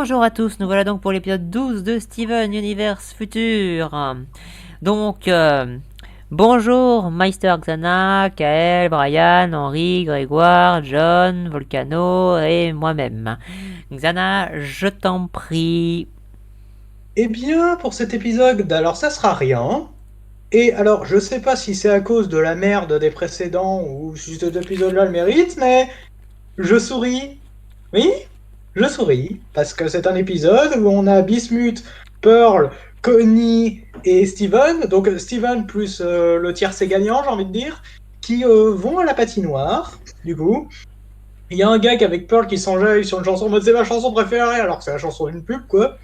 Bonjour à tous, nous voilà donc pour l'épisode 12 de Steven Universe Futur. Donc, bonjour Meister Xana, Kael, Brian, Henri, Grégoire, John, Volcano et moi-même. Xana, je t'en prie. Eh bien, pour cet épisode, alors ça sera rien. Et alors, je sais pas si c'est à cause de la merde des précédents ou si cet épisode-là le mérite, mais je souris. Oui, je souris. Parce que c'est un épisode où on a Bismuth, Pearl, Connie et Steven. Donc Steven plus le tiercé gagnant, j'ai envie de dire, qui vont à la patinoire, du coup. Il y a un gag avec Pearl qui s'enjaille sur une chanson en mode c'est ma chanson préférée, alors que c'est la chanson d'une pub, quoi.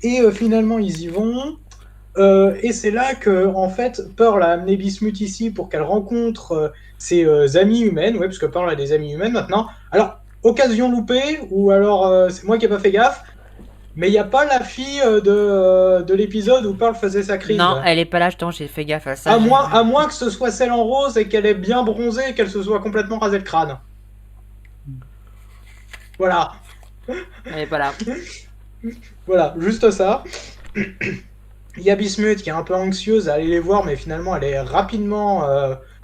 Et finalement, ils y vont. Et c'est là que, en fait, Pearl a amené Bismuth ici pour qu'elle rencontre ses amies humaines. Ouais, parce que Pearl a des amies humaines maintenant. Alors, occasion loupée, ou alors c'est moi qui n'ai pas fait gaffe, mais il n'y a pas la fille de l'épisode où Pearl faisait sa crise. Non, elle est pas là, j'ai fait gaffe à ça. À moins que ce soit celle en rose et qu'elle est bien bronzée et qu'elle se soit complètement rasé le crâne. Voilà, Elle est pas là. voilà, juste ça. Il y a Bismuth qui est un peu anxieuse à aller les voir, mais finalement elle est rapidement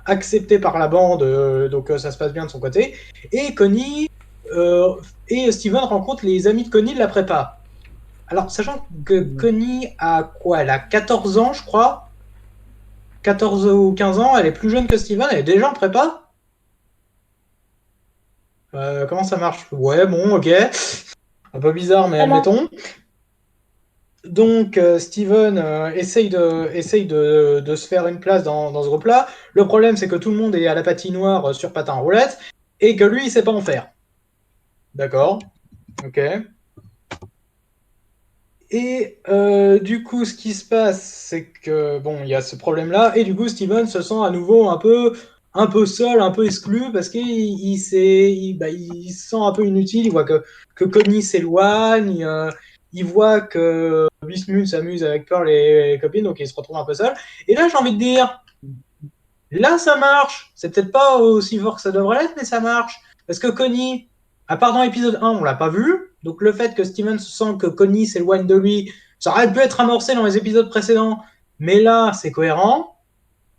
acceptée par la bande, donc ça se passe bien de son côté. Et Connie et Steven rencontrent les amis de Connie de la prépa. Alors, sachant que Connie a quoi? Elle a 14 ans, je crois. 14 ou 15 ans, elle est plus jeune que Steven, elle est déjà en prépa. Comment ça marche? Ouais, bon, ok. Un peu bizarre, mais admettons. Donc, Steven essaye de se faire une place dans ce groupe-là. Le problème, c'est que tout le monde est à la patinoire sur patin à roulettes et que lui, il sait pas en faire. D'accord. Ok. Et du coup, ce qui se passe, c'est que bon, il y a ce problème-là, et du coup, Steven se sent à nouveau un peu seul, un peu exclu, parce qu'il se sent un peu inutile. Il voit que Connie s'éloigne, il voit que Bismuth s'amuse avec Pearl et les copines, donc il se retrouve un peu seul. Et là, j'ai envie de dire, là, ça marche. C'est peut-être pas aussi fort que ça devrait l'être, mais ça marche. Parce que Connie, à part dans l'épisode 1, on l'a pas vu. Donc le fait que Steven sent que Connie s'éloigne de lui, ça aurait pu être amorcé dans les épisodes précédents. Mais là, c'est cohérent.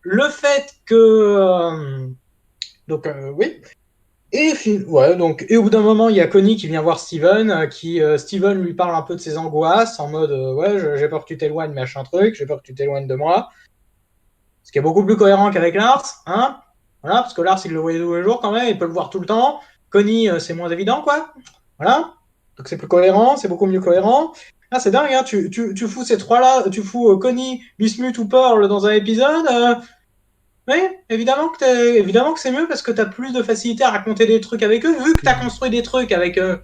Le fait que... donc oui. Et au bout d'un moment, il y a Connie qui vient voir Steven, Steven lui parle un peu de ses angoisses, en mode ouais, j'ai peur que tu t'éloignes, machin truc, j'ai peur que tu t'éloignes de moi. Ce qui est beaucoup plus cohérent qu'avec Lars, hein. Voilà, parce que Lars, il le voyait tous les jours quand même, il peut le voir tout le temps. Connie, c'est moins évident, quoi. Voilà. Donc c'est plus cohérent, c'est beaucoup mieux cohérent. Ah, c'est dingue, hein. Tu fous ces trois-là, tu fous Connie, Bismuth ou Pearl dans un épisode. Oui, évidemment que c'est mieux parce que t'as plus de facilité à raconter des trucs avec eux, vu que t'as construit des trucs avec eux.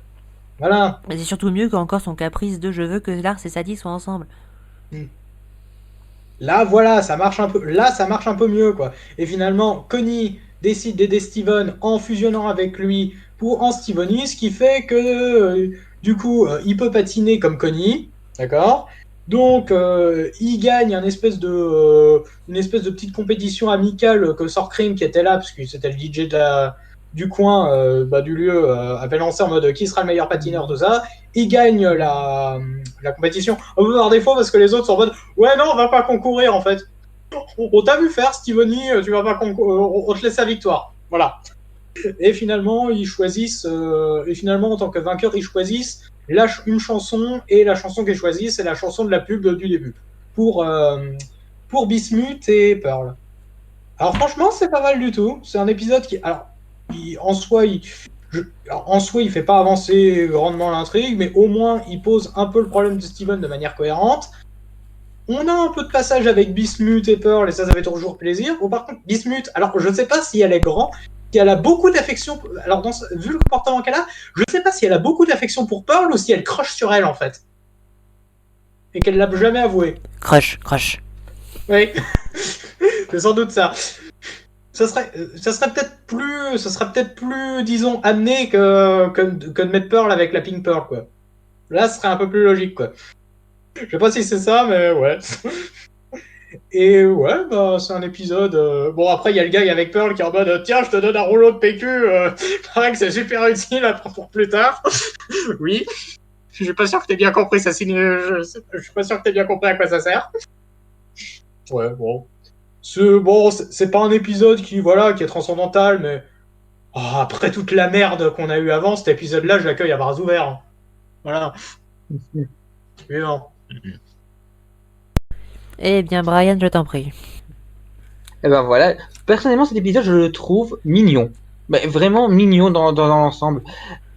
Voilà. Mais c'est surtout mieux qu'encore son caprice de je veux que Lars et Sadie soient ensemble. Là, voilà, ça marche un peu. Là, ça marche un peu mieux, quoi. Et finalement, Connie décide d'aider Steven en fusionnant avec lui pour en Stevenise, ce qui fait que du coup, il peut patiner comme Connie, d'accord. Donc, il gagne une espèce de petite compétition amicale que Sorkrim qui était là, parce que c'était le DJ du coin, du lieu, avait lancé en mode qui sera le meilleur patineur, tout ça. Il gagne la compétition un peu par défaut parce que les autres sont en mode ouais, non, on va pas concourir en fait. On t'a vu faire, Stevenie, tu vas pas concourir, on te laisse la victoire. Voilà. Et finalement, en tant que vainqueur, ils choisissent une chanson, et la chanson qu'ils choisissent, c'est la chanson de la pub du début. Pour, euh, pour Bismuth et Pearl. Alors franchement, c'est pas mal du tout. C'est un épisode qui. Alors, en soi, il fait pas avancer grandement l'intrigue, mais au moins, il pose un peu le problème de Steven de manière cohérente. On a un peu de passage avec Bismuth et Pearl, et ça fait toujours plaisir. Bon, par contre, Bismuth, alors je ne sais pas si elle est grand, si elle a beaucoup d'affection. Alors, vu le comportement qu'elle a, je ne sais pas si elle a beaucoup d'affection pour Pearl ou si elle crush sur elle en fait. Et qu'elle l'a jamais avoué. Crush, crush. Oui, c'est sans doute ça. Ça serait peut-être plus, disons, amené que de mettre Pearl avec la Pink Pearl, quoi. Là, ce serait un peu plus logique, quoi. Je sais pas si c'est ça, mais ouais. Et ouais, bah, c'est un épisode. Bon, après, il y a le gars avec Pearl qui est en mode tiens, je te donne un rouleau de PQ. Pareil que c'est super utile pour plus tard. Oui. Je suis pas sûr que t'aies bien compris ça. Je suis pas sûr que t'aies bien compris à quoi ça sert. Ouais, bon. C'est pas un épisode qui est transcendantal, mais après toute la merde qu'on a eu avant, cet épisode-là, je l'accueille à bras ouverts. Hein. Voilà. Suivant. Eh bien, Brian, je t'en prie. Et ben voilà. Personnellement, cet épisode, je le trouve mignon. Mais vraiment mignon dans l'ensemble.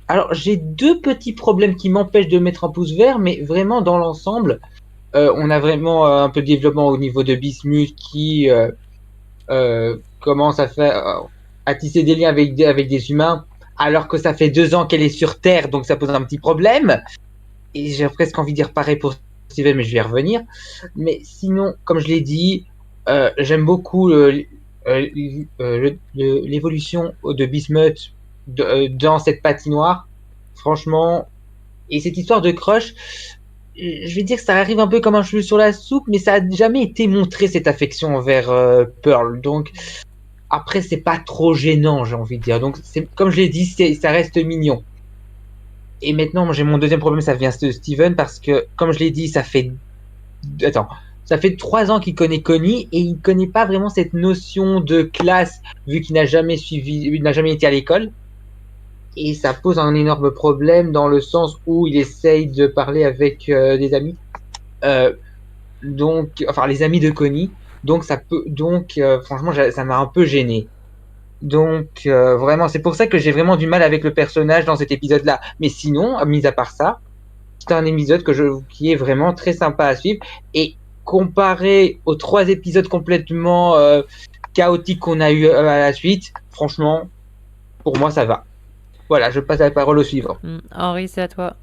Alors, j'ai deux petits problèmes qui m'empêchent de mettre un pouce vert, mais vraiment dans l'ensemble, on a vraiment un peu de développement au niveau de Bismuth qui commence à tisser des liens avec des humains, alors que ça fait 2 ans qu'elle est sur Terre, donc ça pose un petit problème. Et j'ai presque envie de dire pareil pour Steven, mais je vais y revenir. Mais sinon, comme je l'ai dit, j'aime beaucoup l'évolution de Bismuth dans cette patinoire. Franchement, et cette histoire de crush, je vais dire que ça arrive un peu comme un cheveu sur la soupe, mais ça a jamais été montré cette affection envers Pearl. Donc après, c'est pas trop gênant, j'ai envie de dire. Donc comme je l'ai dit, ça reste mignon. Et maintenant, j'ai mon deuxième problème, ça vient de Steven, parce que, comme je l'ai dit, ça fait 3 ans qu'il connaît Connie, et il connaît pas vraiment cette notion de classe, vu qu'il n'a jamais été à l'école. Et ça pose un énorme problème dans le sens où il essaye de parler avec des amis. Enfin, les amis de Connie. Donc, franchement, ça m'a un peu gêné. Donc vraiment, c'est pour ça que j'ai vraiment du mal avec le personnage dans cet épisode-là. Mais sinon, mis à part ça, c'est un épisode qui est vraiment très sympa à suivre. Et comparé aux 3 épisodes complètement chaotiques qu'on a eu à la suite, franchement, pour moi, ça va. Voilà, je passe la parole au suivant. Henri, c'est à toi.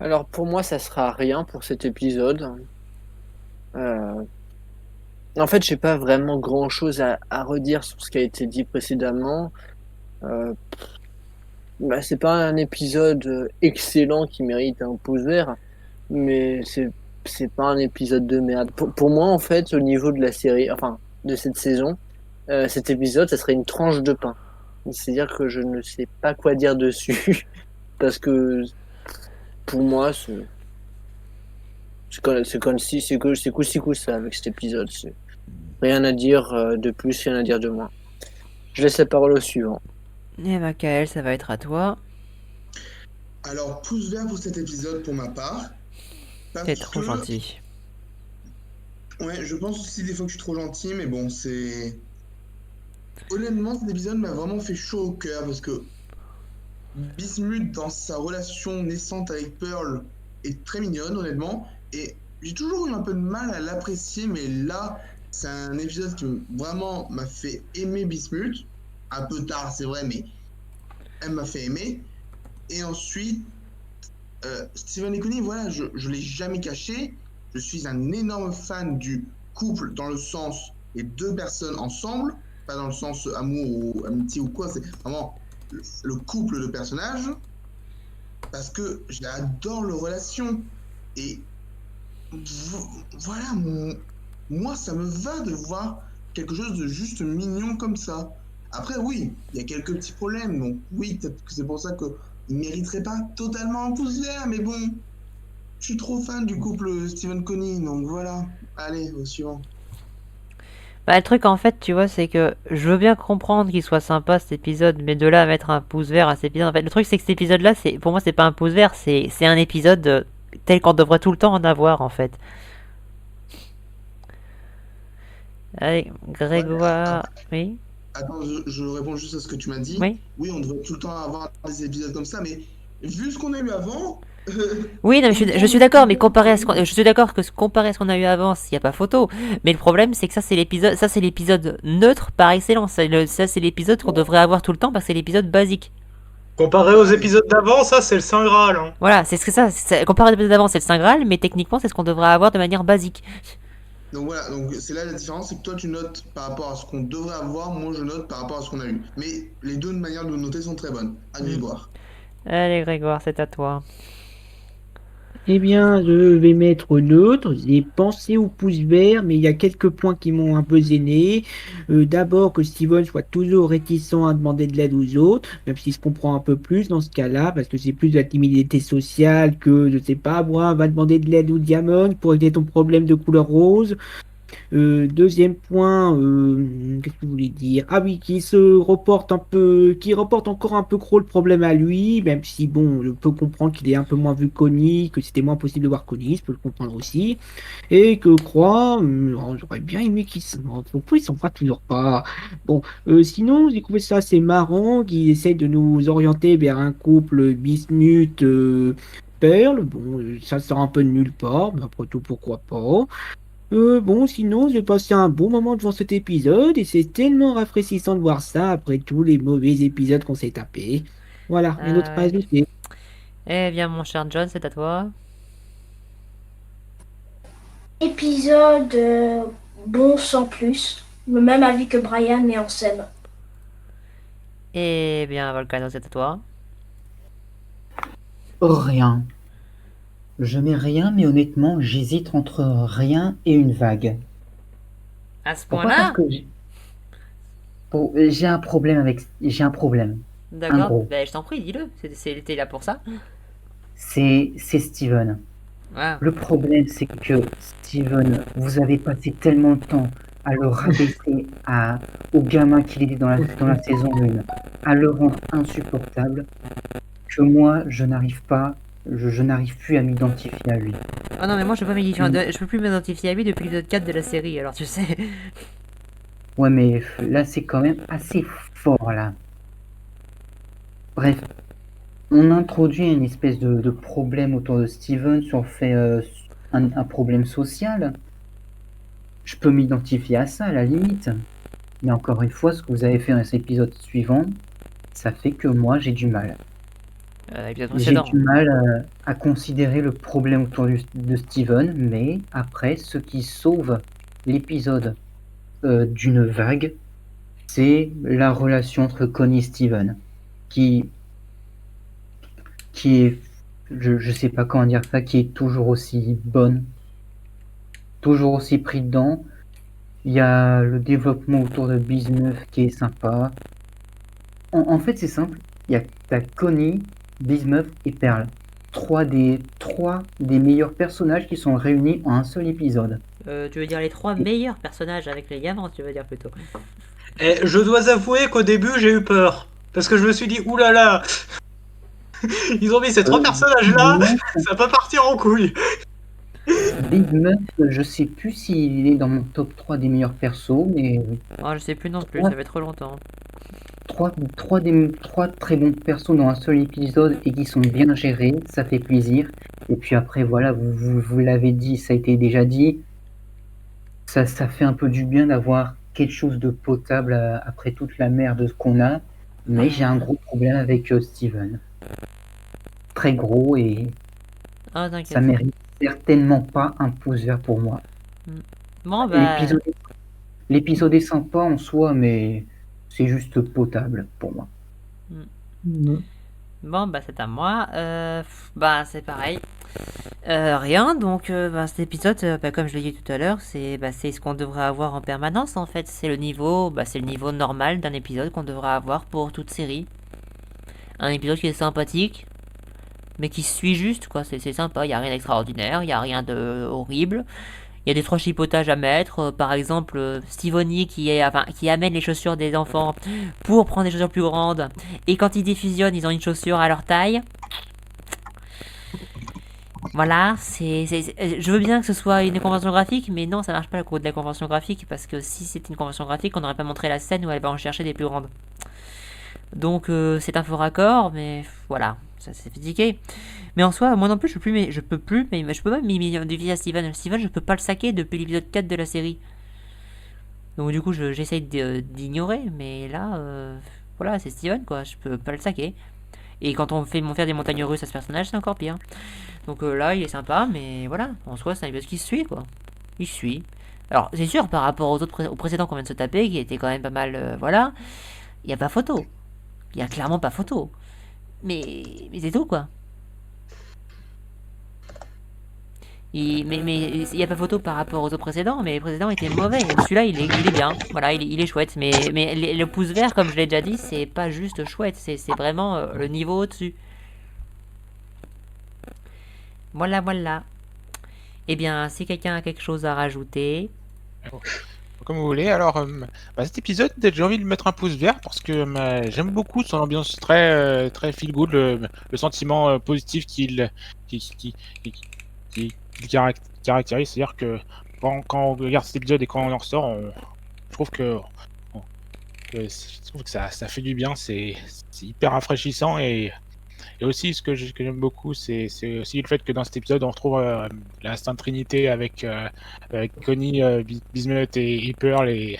Alors pour moi, ça sera rien pour cet épisode. En fait, j'ai pas vraiment grand-chose à redire sur ce qui a été dit précédemment. C'est pas un épisode excellent qui mérite un pouce vert, mais c'est pas un épisode de merde. Pour moi, en fait, au niveau de la série, enfin de cette saison, cet épisode, ça serait une tranche de pain. C'est-à-dire que je ne sais pas quoi dire dessus parce que pour moi, c'est comme si c'est coup ça avec cet épisode. C'est rien à dire de plus, rien à dire de moins. Je laisse la parole au suivant. Et Michael, ça va être à toi. Alors, pouce vert pour cet épisode pour ma part. T'es trop gentil. Ouais, je pense aussi des fois que je suis trop gentil, mais bon, c'est... Honnêtement, cet épisode m'a vraiment fait chaud au cœur parce que Bismuth, dans sa relation naissante avec Pearl, est très mignonne, honnêtement. Et j'ai toujours eu un peu de mal à l'apprécier, mais là, c'est un épisode qui vraiment m'a fait aimer Bismuth. Un peu tard, c'est vrai, mais elle m'a fait aimer. Et ensuite, Steven et Connie, voilà, je ne l'ai jamais caché. Je suis un énorme fan du couple dans le sens les 2 personnes ensemble, pas dans le sens amour ou amitié ou quoi, c'est vraiment le couple de personnages, parce que j'adore leur relation. Et voilà, moi ça me va de voir quelque chose de juste mignon comme ça. Après oui, il y a quelques petits problèmes, donc oui, peut-être que c'est pour ça qu'il ne mériterait pas totalement un pouce vert, mais bon, je suis trop fan du couple Steven Connie, donc voilà. Allez, au suivant. Bah, le truc en fait, tu vois, c'est que je veux bien comprendre qu'il soit sympa cet épisode, mais de là à mettre un pouce vert à cet épisode, en fait, le truc c'est que cet épisode-là, pour moi, c'est pas un pouce vert, c'est un épisode tel qu'on devrait tout le temps en avoir en fait. Allez, Grégoire, oui. Attends, je réponds juste à ce que tu m'as dit. Oui. Oui, on devrait tout le temps avoir des épisodes comme ça, mais vu ce qu'on a eu avant. Oui, non, mais je suis d'accord, mais je suis d'accord que comparé à ce qu'on a eu avant, il n'y a pas photo. Mais le problème, c'est que ça, c'est l'épisode neutre par excellence. Ça, c'est l'épisode qu'on devrait avoir tout le temps parce que c'est l'épisode basique. Comparé aux épisodes d'avant, ça c'est le Saint Graal. Hein. Voilà, c'est ce que ça. Comparé aux épisodes d'avant, c'est le Saint Graal, mais techniquement, c'est ce qu'on devrait avoir de manière basique. Donc voilà, donc c'est là la différence, c'est que toi tu notes par rapport à ce qu'on devrait avoir, moi je note par rapport à ce qu'on a eu. Mais les 2 manières de noter sont très bonnes. À Grégoire. Allez, Grégoire, c'est à toi. Eh bien, je vais mettre neutre. J'ai pensé au pouce vert, mais il y a quelques points qui m'ont un peu gêné. D'abord, que Steven soit toujours réticent à demander de l'aide aux autres, même si je comprends un peu plus dans ce cas-là, parce que c'est plus de la timidité sociale que, je sais pas, moi, va demander de l'aide au diamant pour régler ton problème de couleur rose. Deuxième point, qu'est-ce que je voulais dire? Ah oui, qui reporte encore un peu trop le problème à lui, même si bon, je peux comprendre qu'il est un peu moins vu Connie, que c'était moins possible de voir Connie, je peux le comprendre aussi. Et que Croix, j'aurais bien aimé pourquoi ils s'en voient toujours pas? Bon, sinon, j'ai trouvé ça assez marrant qu'ils essayent de nous orienter vers un couple Bismuth, Pearl. Bon, ça sort un peu de nulle part, mais après tout, pourquoi pas? Bon, sinon, j'ai passé un bon moment devant cet épisode et c'est tellement rafraîchissant de voir ça après tous les mauvais épisodes qu'on s'est tapés. Voilà, une autre Ah à ouais. ajouter. Eh bien, mon cher John, c'est à toi. Épisode bon sans plus. Le même avis que Brian et Ansem. Eh bien, Volcano, c'est à toi. Rien. Je mets rien, mais honnêtement, j'hésite entre rien et une vague. À ce Pourquoi? Parce point-là? que j'ai un problème avec. J'ai un problème. Un D'accord. gros. Ben, je t'en prie, dis-le. T'es là pour ça. C'est Steven. Ah. Le problème, c'est que Steven, vous avez passé tellement de temps à le rabaisser au gamin qu'il était dans la saison 1, à le rendre insupportable, que moi, je n'arrive pas, je n'arrive plus à m'identifier à lui. Ah non, mais moi, je peux pas m'identifier. Mm. Je peux plus m'identifier à lui depuis l'épisode 4 de la série, alors tu sais. Ouais, mais là, c'est quand même assez fort, là. Bref, on introduit une espèce de problème autour de Steven sur le fait, un problème social. Je peux m'identifier à ça, à la limite. Mais encore une fois, ce que vous avez fait dans cet épisode suivant, ça fait que moi, j'ai du mal. Épisode J'ai précédent. du mal à considérer le problème autour de Steven, mais après, ce qui sauve l'épisode d'une vague, c'est la relation entre Connie et Steven, qui est, je sais pas comment dire ça, qui est toujours aussi bonne, toujours aussi pris dedans. Il y a le développement autour de Bismuth qui est sympa. En fait, c'est simple. T'as Connie, Bismuth et Pearl. Trois des meilleurs personnages qui sont réunis en un seul épisode. Tu veux dire les 3 meilleurs personnages avec les diamants, tu veux dire plutôt. Et je dois avouer qu'au début, j'ai eu peur. Parce que je me suis dit, oulala, ils ont mis ces trois personnages-là, ça peut partir en couille. Bismuth, je sais plus s'il est dans mon top 3 des meilleurs persos, mais Oh, je sais plus non plus, Ouais. ça fait trop longtemps. trois très bons persos dans un seul épisode et qui sont bien gérés, ça fait plaisir. Et puis après, voilà, vous l'avez dit, ça a été déjà dit, ça fait un peu du bien d'avoir quelque chose de potable après toute la merde qu'on a. Mais j'ai un gros problème avec Steven. Très gros et Ah, ça t'inquiète. mérite certainement pas un pouce vert pour moi. Bon, bah. L'épisode est sympa en soi, mais c'est juste potable pour moi. Bon, bah, c'est à moi. Bah, c'est pareil. Rien, donc bah, cet épisode, bah, comme je l'ai dit tout à l'heure, c'est ce qu'on devrait avoir en permanence en fait. C'est le niveau normal d'un épisode qu'on devrait avoir pour toute série. Un épisode qui est sympathique, mais qui se suit juste, quoi. C'est sympa, il n'y a rien d'extraordinaire, il n'y a rien de horrible. Il y a des trois chipotages à mettre, par exemple Stivoni qui amène les chaussures des enfants pour prendre des chaussures plus grandes, et quand ils défusionnent, ils ont une chaussure à leur taille. Voilà, je veux bien que ce soit une convention graphique, mais non, ça marche pas le coup de la convention graphique, parce que si c'était une convention graphique, on n'aurait pas montré la scène où elle va en chercher des plus grandes. Donc c'est un faux raccord, mais voilà, ça c'est fatigué. Mais en soi, moi non plus, je peux même m'identifier à Steven. Steven, je peux pas le saquer depuis l'épisode 4 de la série. Donc du coup, j'essaye d'ignorer, mais là, voilà, c'est Steven, quoi, je peux pas le saquer. Et quand on fait faire des montagnes russes à ce personnage, c'est encore pire. Donc là, il est sympa, mais voilà, en soi, c'est un épisode qui se suit, quoi. Il se suit. Alors, c'est sûr, par rapport aux précédents qu'on vient de se taper, qui étaient quand même pas mal, voilà, il n'y a pas photo. Il n'y a clairement pas photo. Mais c'est tout, quoi. Mais il n'y a pas photo par rapport aux autres précédents, mais les précédents étaient mauvais. Celui-là, il est bien. Voilà, il est chouette. Mais le pouce vert, comme je l'ai déjà dit, c'est pas juste chouette, c'est vraiment le niveau au-dessus. Voilà. Eh bien, si quelqu'un a quelque chose à rajouter. Comme vous voulez. Alors, cet épisode, j'ai envie de mettre un pouce vert parce que j'aime beaucoup son ambiance très feel good, le sentiment positif qui caractérise. C'est-à-dire que quand on regarde cet épisode et quand on en ressort, je trouve que ça fait du bien. C'est hyper rafraîchissant et aussi, ce que j'aime beaucoup, c'est aussi le fait que dans cet épisode, on retrouve la Sainte Trinité avec Connie, Bismuth et Pearl, les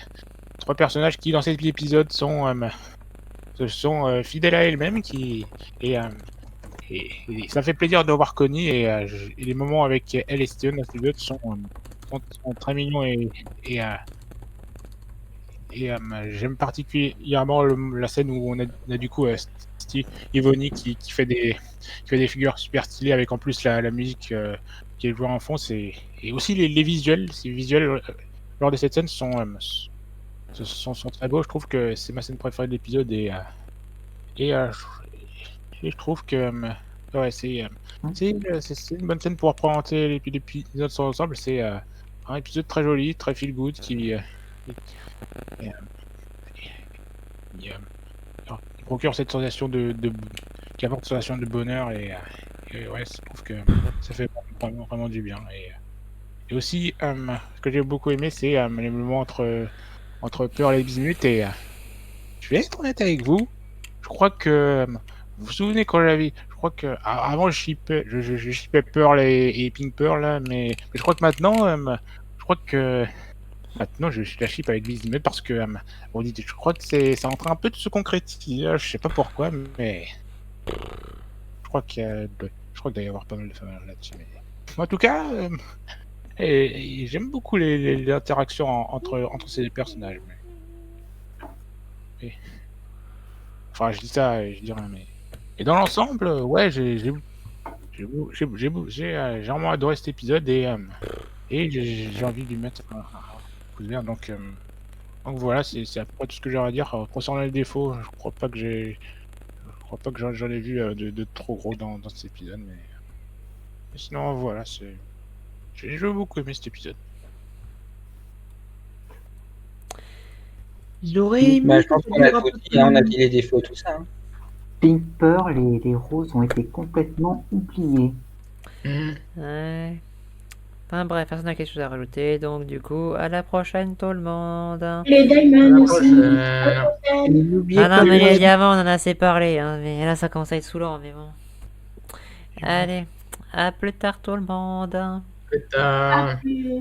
trois personnages qui, dans cet épisode, sont fidèles à elles-mêmes. Et ça fait plaisir de voir Connie, et les moments avec elle et Steven dans cet épisode sont très mignons. J'aime particulièrement la scène où on a du coup Steve Ivoni qui fait des figures super stylées avec en plus la musique qui est jouée en fond. Et aussi les visuels. Ces visuels lors de cette scène sont très beaux. Je trouve que c'est ma scène préférée de l'épisode et je trouve que ouais, c'est une bonne scène pour présenter l'épisode sur l'ensemble. C'est un épisode très joli, très feel good qui qui procure cette sensation qui apporte cette sensation de bonheur et ouais, je trouve que ça fait vraiment du bien. Et aussi, ce que j'ai beaucoup aimé, c'est les moments entre Pearl et Bismuth. Et je vais être honnête avec vous, je crois que vous vous souvenez quand je crois que avant je shippais Pearl et Pink Pearl là, mais je crois que maintenant, je crois que maintenant, je la ship avec Bismuth parce que je crois que c'est en train un peu de se concrétiser. Je sais pas pourquoi, mais je crois qu'il doit y avoir pas mal de femmes là-dessus. Mais en tout cas, et j'aime beaucoup les interactions entre ces personnages. Enfin, je dis ça, je dis rien, mais et dans l'ensemble, ouais, j'ai vraiment adoré cet épisode et j'ai envie de lui mettre un pouce vert. Donc voilà, c'est à peu près tout ce que j'ai à dire. Concernant les défauts, je crois pas que j'en ai vu de trop gros dans cet épisode, mais sinon voilà, j'ai beaucoup aimé cet épisode. J'aurais Bah, aimé je pense que qu'on a ça tout dure dit, hein, on a dit les défauts, tout ça. Hein. Pink Pearl et les roses ont été complètement oubliés. Ouais. Enfin bref, personne n'a quelque chose à rajouter, donc du coup, à la prochaine tout le monde. Les Diamonds aussi. Et n'oubliez Ah pas non, mais les de... diamants, on en a assez parlé, hein, mais là ça commence à être saoulant, mais bon. Allez, à plus tard tout le monde. Peut-être, plus.